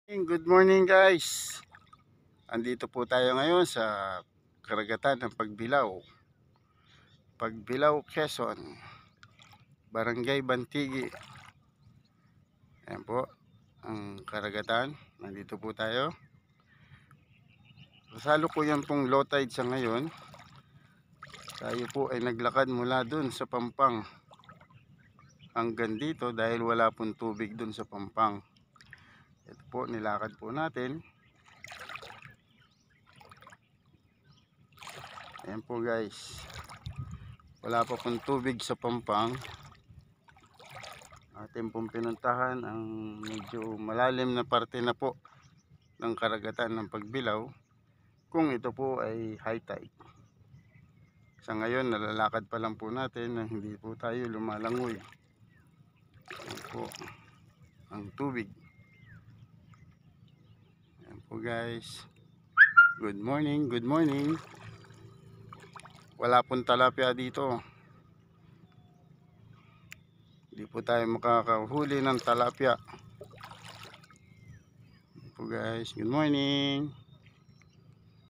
Good morning guys. Andito po tayo ngayon sa karagatan ng Pagbilao. Pagbilao, Quezon. Barangay Bantigi. Ayan po ang karagatan. Nandito po tayo. Kasalukuyan pong low tide sa ngayon. Tayo po ay naglakad mula dun sa Pampang hanggang dito dahil wala pong tubig dun sa Pampang. Ito po, nilakad po natin. Ayan po guys. Wala pa pong tubig sa Pampang. Atin pong pinuntahan ang medyo malalim na parte na po ng karagatan ng Pagbilao, kung ito po ay high tide. Sa ngayon nalalakad pa lang po natin na hindi po tayo lumalangoy. Ayan po ang tubig. Ayan po guys. Good morning, good morning. Wala pong talapia dito. Hindi po tayo makakahuli ng talapia. Ayan po guys, good morning.